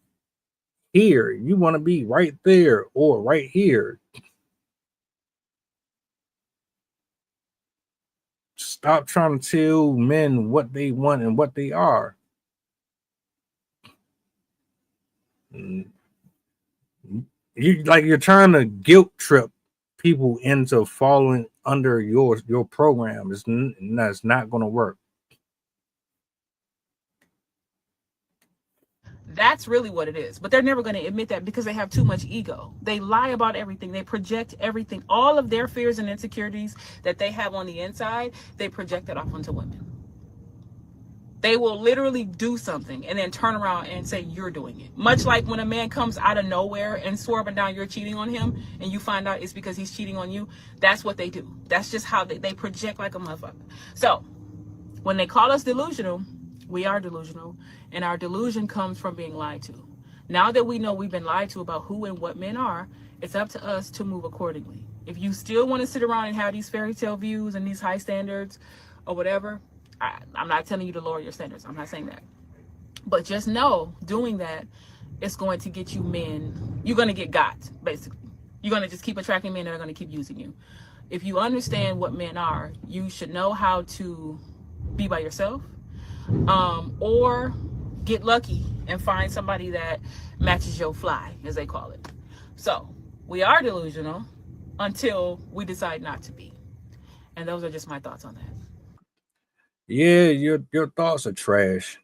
here. You want to be right there or right here. Stop trying to tell men what they want and what they are. You're trying to guilt trip people into following under your program. It's not going to work. That's really what it is. But they're never going to admit that because they have too much ego. They lie about everything. They project everything. All of their fears and insecurities that they have on the inside, they project it off onto women. They will literally do something and then turn around and say you're doing it. Much like when a man comes out of nowhere and swear up and down you're cheating on him and you find out it's because he's cheating on you. That's what they do. That's just how they project like a motherfucker. So when they call us delusional, we are delusional, and our delusion comes from being lied to. Now that we know we've been lied to about who and what men are, it's up to us to move accordingly. If you still want to sit around and have these fairy tale views and these high standards or whatever, I'm not telling you to lower your standards. I'm not saying that. But just know, doing that, it's going to get you men. You're going to get got, basically. You're going to just keep attracting men that are going to keep using you. If you understand what men are, you should know how to be by yourself, or get lucky and find somebody that matches your fly, as they call it. So we are delusional until we decide not to be. And those are just my thoughts on that. Yeah, your thoughts are trash.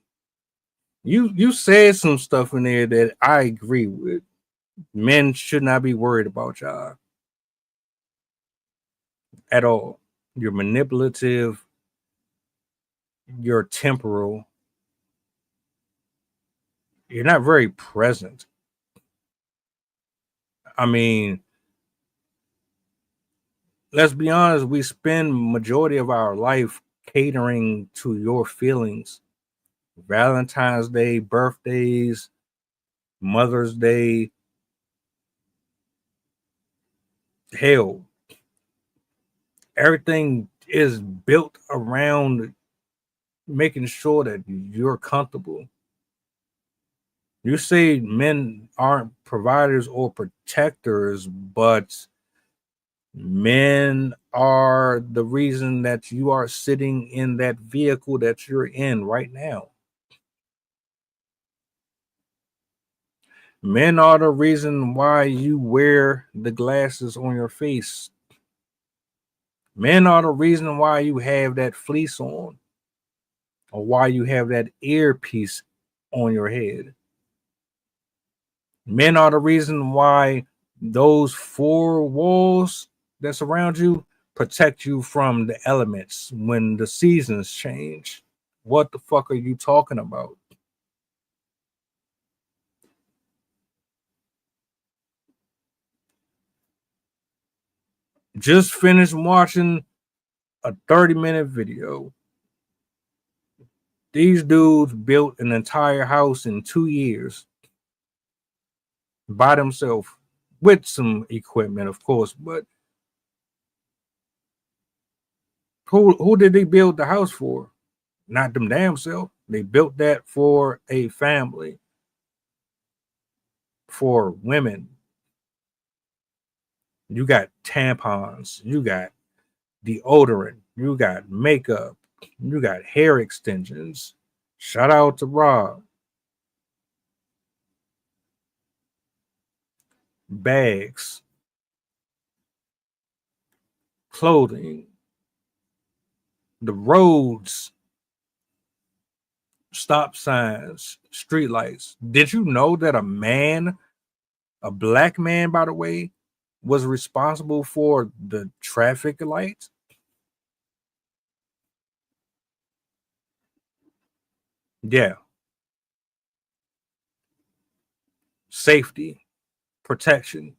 You said some stuff in there that I agree with. Men should not be worried about y'all at all. You're manipulative. You're temporal. You're not very present. I mean, let's be honest, we spend majority of our life catering to your feelings. Valentine's Day, birthdays, Mother's Day. Hell, everything is built around making sure that you're comfortable. You say men aren't providers or protectors, but men are the reason that you are sitting in that vehicle that you're in right now. Men are the reason why you wear the glasses on your face. Men are the reason why you have that fleece on, or why you have that earpiece on your head. Men are the reason why those four walls that surround you protect you from the elements when the seasons change. What the fuck are you talking about? Just finished watching a 30-minute video. These dudes built an entire house in 2 years by themselves with some equipment, of course. But who did they build the house for? Not them damn self. They built that for a family, for women. You got tampons, you got deodorant, you got makeup, you got hair extensions. Shout out to Rob. Bags, clothing, the roads, stop signs, street lights. Did you know that a black man, by the way, was responsible for the traffic lights? Yeah. Safety, protection.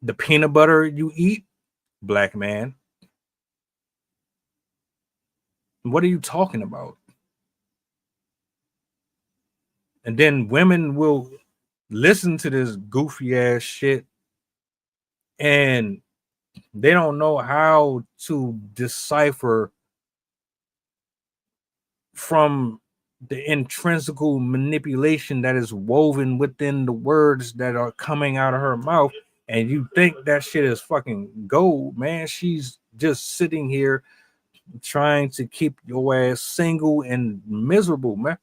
The peanut butter you eat, black man. What are you talking about? And then women will listen to this goofy ass shit and they don't know how to decipher from the intrinsical manipulation that is woven within the words that are coming out of her mouth. And you think that shit is fucking gold, man. She's just sitting here trying to keep your ass single and miserable, man.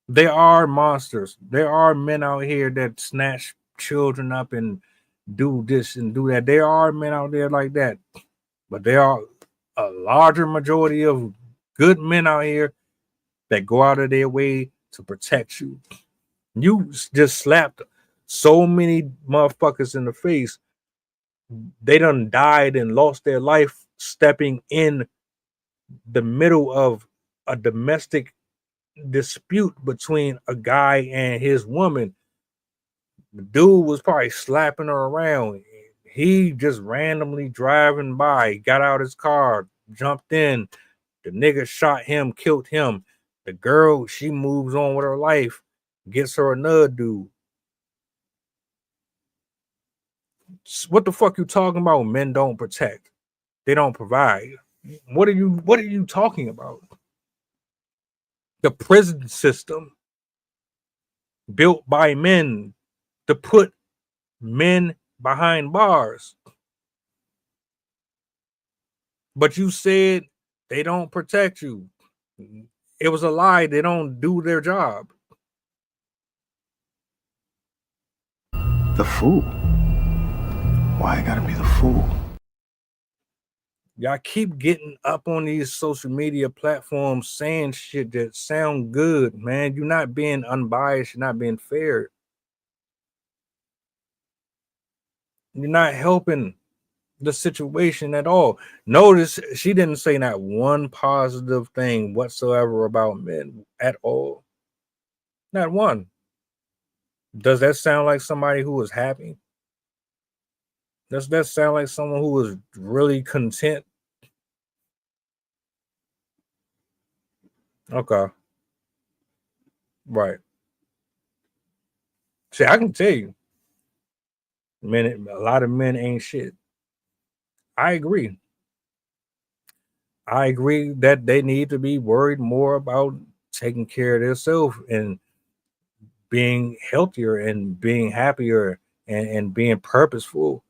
There are monsters. There are men out here that snatch children up and do this and do that. There are men out there like that. But there are a larger majority of good men out here that go out of their way to protect you. You just slapped so many motherfuckers in the face. They done died and lost their life stepping in the middle of a domestic dispute between a guy and his woman. The dude was probably slapping her around. He just randomly driving by, got out his car, jumped in. The nigga shot him, killed him. The girl, she moves on with her life, gets her another dude. What the fuck you talking about? Men don't protect. They don't provide. What are you talking about? The prison system built by men to put men behind bars. But you said they don't protect you. It was a lie. They don't do their job. The fool. Why I gotta be the fool? Y'all keep getting up on these social media platforms saying shit that sound good, man. You're not being unbiased. You're not being fair. You're not helping the situation at all. Notice she didn't say not one positive thing whatsoever about men at all. Not one. Does that sound like somebody who is happy? Does that sound like someone who is really content? Okay. Right. See, I can tell you, men, a lot of men ain't shit. I agree. I agree that they need to be worried more about taking care of themselves and being healthier and being happier and being purposeful.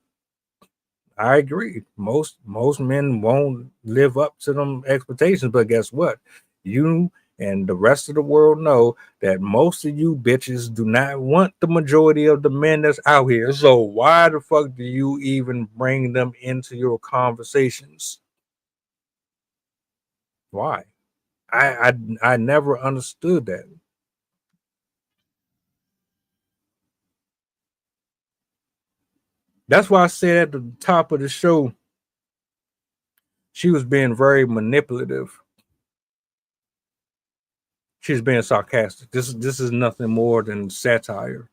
I agree. Most men won't live up to them expectations, but guess what? You and the rest of the world know that most of you bitches do not want the majority of the men that's out here. So why the fuck do you even bring them into your conversations? Why? I never understood that. That's why I said at the top of the show, she was being very manipulative. She's being sarcastic. This is nothing more than satire.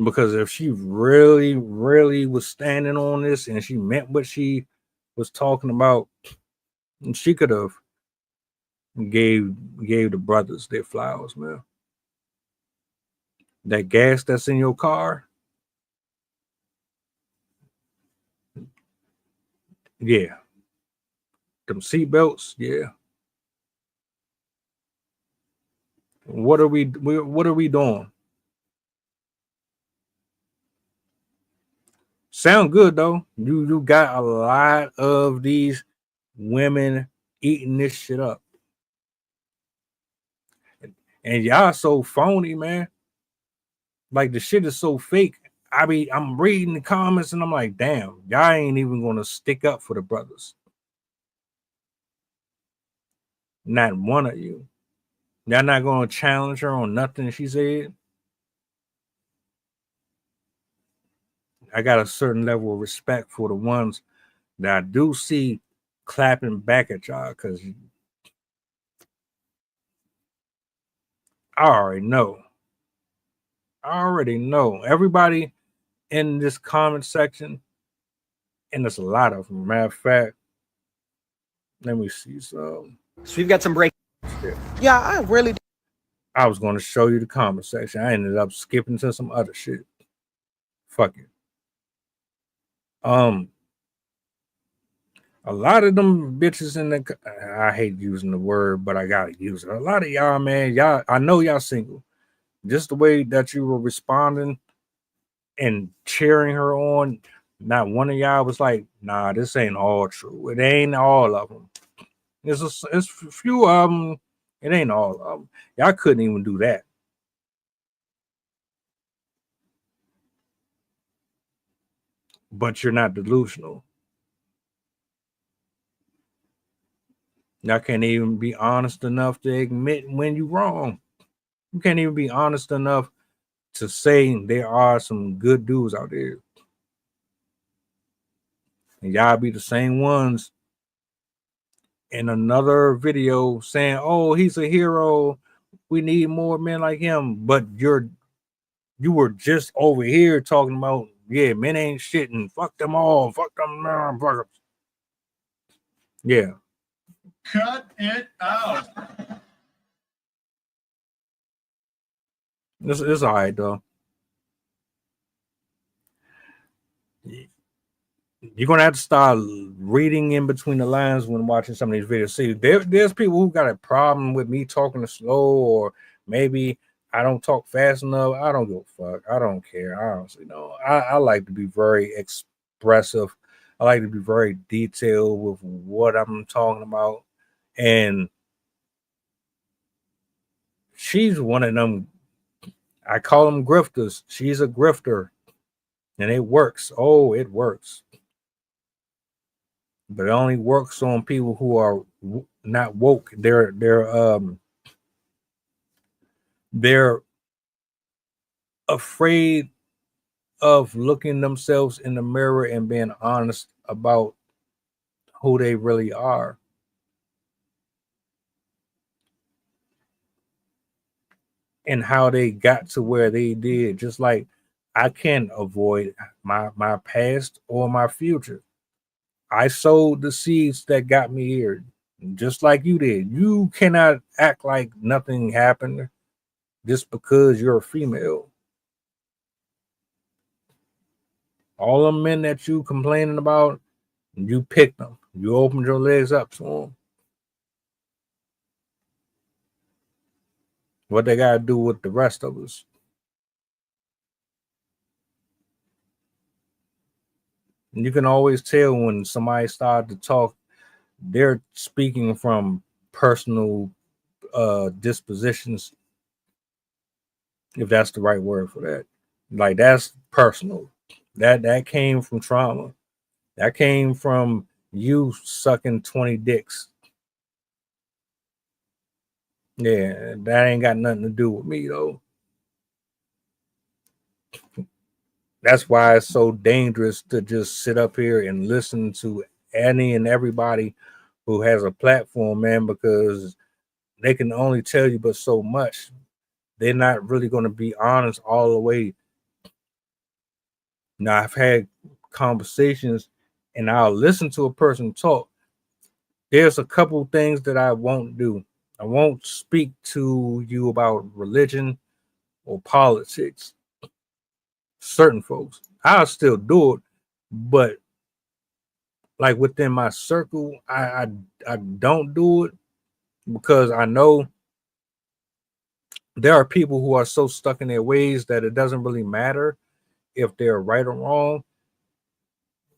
Because if she really, really was standing on this and she meant what she was talking about, she could have gave the brothers their flowers, man. That gas that's in your car, yeah. Them seatbelts, yeah. What are we doing? Sound good though. You got a lot of these women eating this shit up. And y'all so phony, man. Like the shit is so fake. I'm reading the comments and I'm like, damn, y'all ain't even gonna stick up for the brothers. Not one of you. Y'all not gonna challenge her on nothing she said. I got a certain level of respect for the ones that I do see clapping back at y'all, because I already know. Everybody in this comment section, and there's a lot of them. Matter of fact, let me see. So we've got some break. Yeah, I really. I was going to show you the comment section. I ended up skipping to some other shit. Fuck it. A lot of them bitches in the, I hate using the word, but I gotta use it. A lot of y'all, man, I know y'all single. Just the way that you were responding and cheering her on, not one of y'all was like, nah, this ain't all true. It ain't all of them. It's a few of them. It ain't all of them. Y'all couldn't even do that. But you're not delusional. Y'all can't even be honest enough to admit when you're wrong. You can't even be honest enough to say there are some good dudes out there. And y'all be the same ones in another video saying, oh, he's a hero. We need more men like him. But you were just over here talking about, yeah, men ain't shit and fuck them all. Fuck them motherfuckers. Yeah. Cut it out. It's all right, though. You're going to have to start reading in between the lines when watching some of these videos. See, there's people who got a problem with me talking slow, or maybe I don't talk fast enough. I don't give a fuck. I don't care. I honestly know. I like to be very expressive. I like to be very detailed with what I'm talking about. And she's one of them. I call them grifters. She's a grifter. And it works. Oh, it works. But it only works on people who are not woke. They're afraid of looking themselves in the mirror and being honest about who they really are. And how they got to where they did. Just like I can't avoid my past or my future. I sowed the seeds that got me here, just like you did. You cannot act like nothing happened just because you're a female. All the men that you complaining about, you picked them. You opened your legs up to them. What they got to do with the rest of us? And you can always tell when somebody started to talk, they're speaking from personal dispositions, if that's the right word for that. Like, that's personal. That came from trauma. That came from you sucking 20 dicks. Yeah, that ain't got nothing to do with me, though. That's why it's so dangerous to just sit up here and listen to any and everybody who has a platform, man, because they can only tell you but so much. They're not really going to be honest all the way. Now, I've had conversations and I'll listen to a person talk. There's a couple things that I won't do. I won't speak to you about religion or politics. Certain folks, I'll still do it, but like within my circle, I don't do it because I know there are people who are so stuck in their ways that it doesn't really matter if they're right or wrong.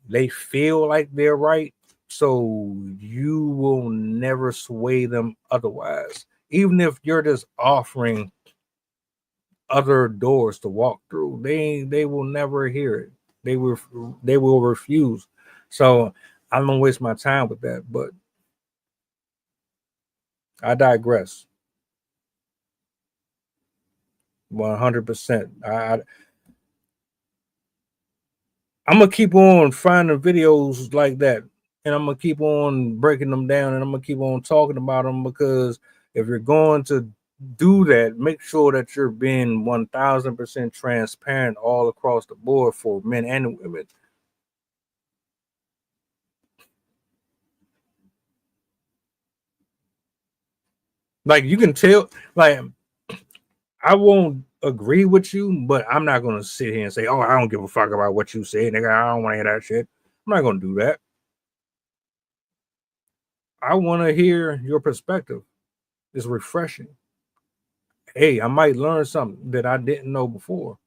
They feel like they're right, so you will never sway them otherwise. Even if you're just offering other doors to walk through, they will never hear it. They will refuse. So I don't waste my time with that, but I digress. 100%. I'm gonna keep on finding videos like that, and I'm gonna keep on breaking them down, and I'm gonna keep on talking about them, because if you're going to do that, make sure that you're being 1000% transparent all across the board for men and women. Like, you can tell, like, I won't agree with you, but I'm not gonna sit here and say, "Oh, I don't give a fuck about what you say, nigga. I don't want to hear that shit." I'm not gonna do that. I want to hear your perspective. It's refreshing. Hey, I might learn something that I didn't know before.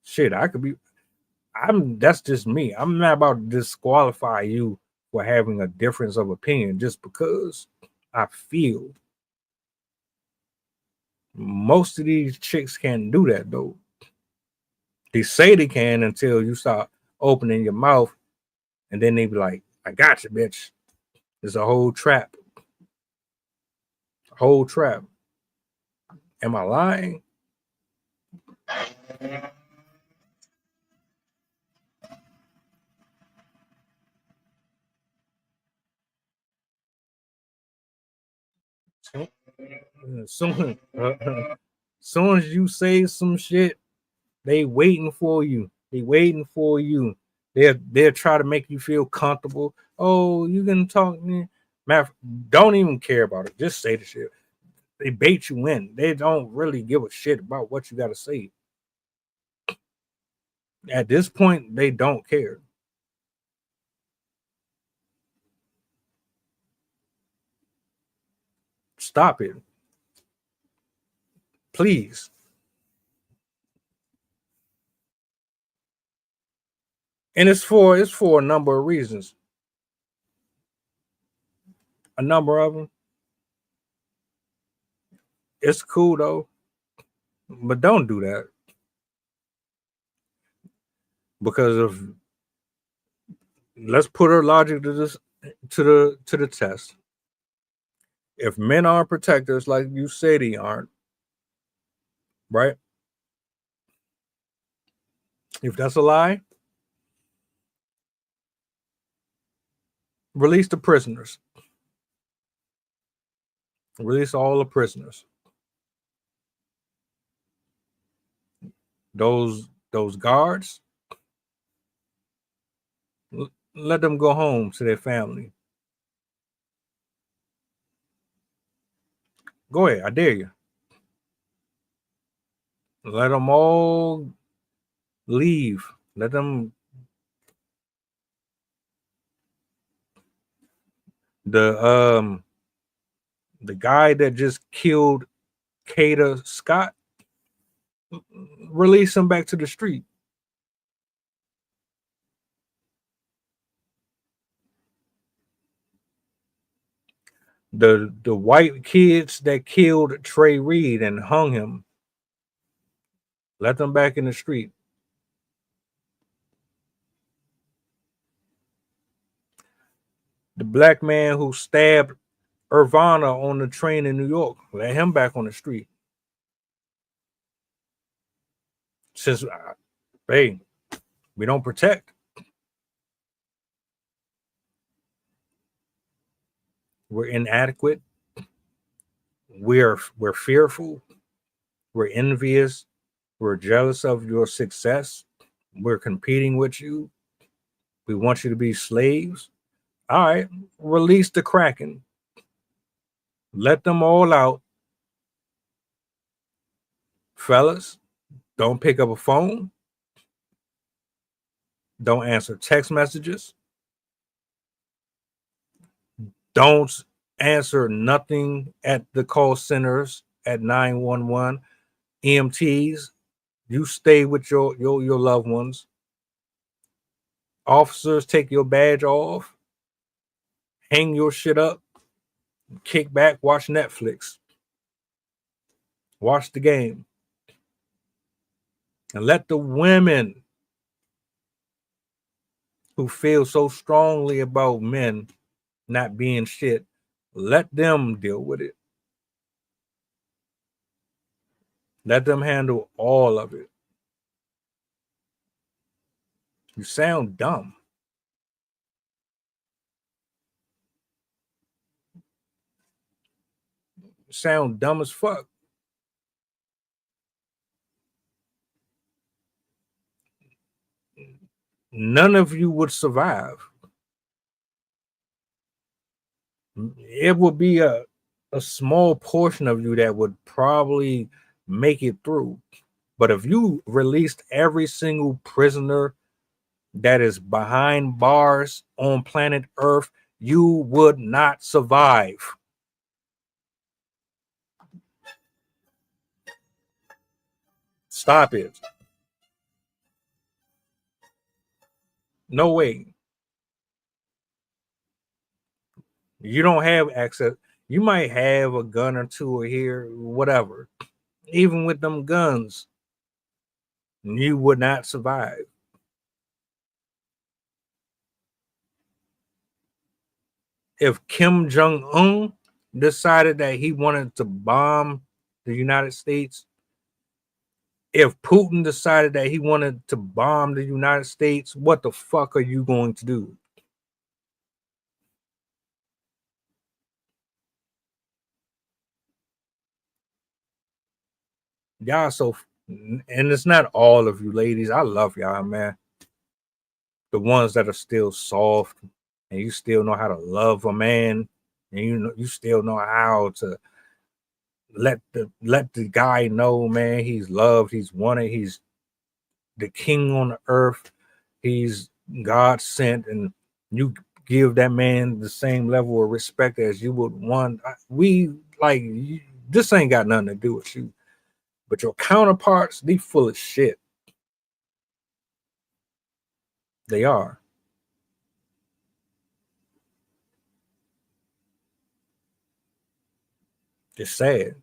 Shit, that's just me. I'm not about to disqualify you for having a difference of opinion just because I feel. Most of these chicks can't do that though. They say they can until you start opening your mouth, and then they be like, "I got you, bitch." It's a whole trap. A whole trap. Am I lying? Soon as you say some shit, they waiting for you. They waiting for you. They'll try to make you feel comfortable. Oh, you can talk. Don't even care about it. Just say the shit. They bait you in. They don't really give a shit about what you got to say. At this point, they don't care. Stop it. Please. And it's for a number of reasons. A number of them. It's cool though, but don't do that, because of, let's put our logic to this to the test. If men aren't protectors like you say they aren't, right? If that's a lie, release the prisoners. Release all the prisoners. Those guards, let them go home to their family. Go ahead, I dare you. Let them all leave. Let them. The guy that just killed Kata Scott, release him back to the street. The white kids that killed Trey Reed and hung him, let them back in the street. The black man who stabbed Irvana on the train in New York, let him back on the street. Since, hey, we don't protect. We're inadequate. We're fearful. We're envious. We're jealous of your success. We're competing with you. We want you to be slaves. All right, release the Kraken. Let them all out. Fellas, don't pick up a phone. Don't answer text messages. Don't answer nothing at the call centers at 911. EMTs, you stay with your loved ones. Officers, take your badge off. Hang your shit up. Kick back, watch Netflix. Watch the game. And let the women who feel so strongly about men not being shit, let them deal with it. Let them handle all of it. You sound dumb. You sound dumb as fuck. None of you would survive. It would be a small portion of you that would probably make it through. But if you released every single prisoner that is behind bars on planet Earth, you would not survive. Stop it. No way. You don't have access. You might have a gun or two here, whatever. Even with them guns, you would not survive. If Kim Jong-un decided that he wanted to bomb the United States, if Putin decided that he wanted to bomb the United States, what the fuck are you going to do? Y'all so, and it's not all of you ladies. I love y'all, man. The ones that are still soft and you still know how to love a man, and you still know how to let the guy know, man, he's loved, he's wanted, he's the king on the earth, he's God sent, and you give that man the same level of respect as you would want. This ain't got nothing to do with you. But your counterparts, they full of shit. They are. It's sad.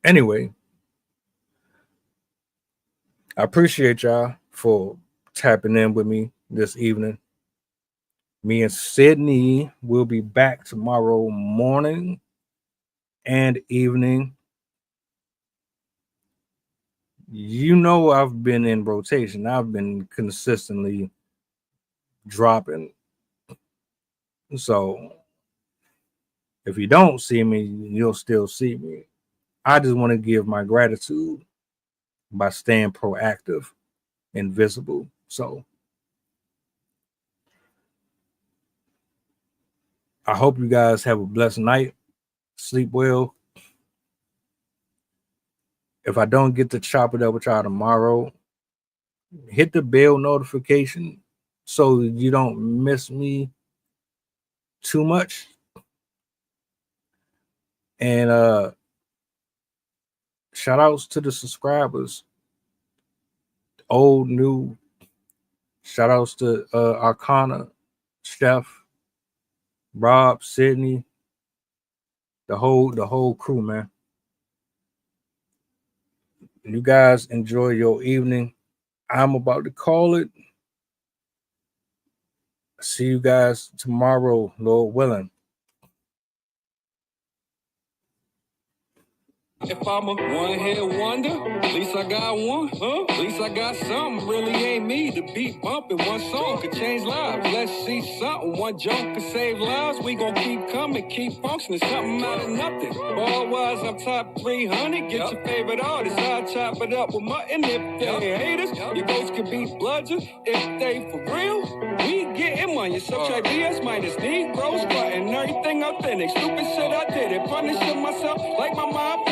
Anyway, I appreciate y'all for tapping in with me this evening. Me and Sydney will be back tomorrow morning and evening. You know, I've been in rotation. I've been consistently dropping. So if you don't see me, you'll still see me. I just want to give my gratitude by staying proactive and visible. So I hope you guys have a blessed night. Sleep well. If I don't get to chop it up with y'all tomorrow, hit the bell notification so you don't miss me too much. And shout outs to the subscribers, old, new. Shout outs to Arcana, Chef, Rob, Sydney, the whole crew, man. You guys enjoy your evening. I'm about to call it. See you guys tomorrow, Lord willing. If I'm a one-hit wonder, at least I got one, huh? At least I got something. Really ain't me. The beat bumping, one song could change lives. Let's see something. One joke could save lives. We gon' keep coming, keep functioning. Something out of nothing. Ball-wise, I'm top 300. Get your favorite artist. I'll chop it up with mutton. If they haters, your ghost could be bludgeon. If they for real, we getting money. So try BS minus Negroes, button everything authentic. Stupid shit I did it. Punishing myself like my mom.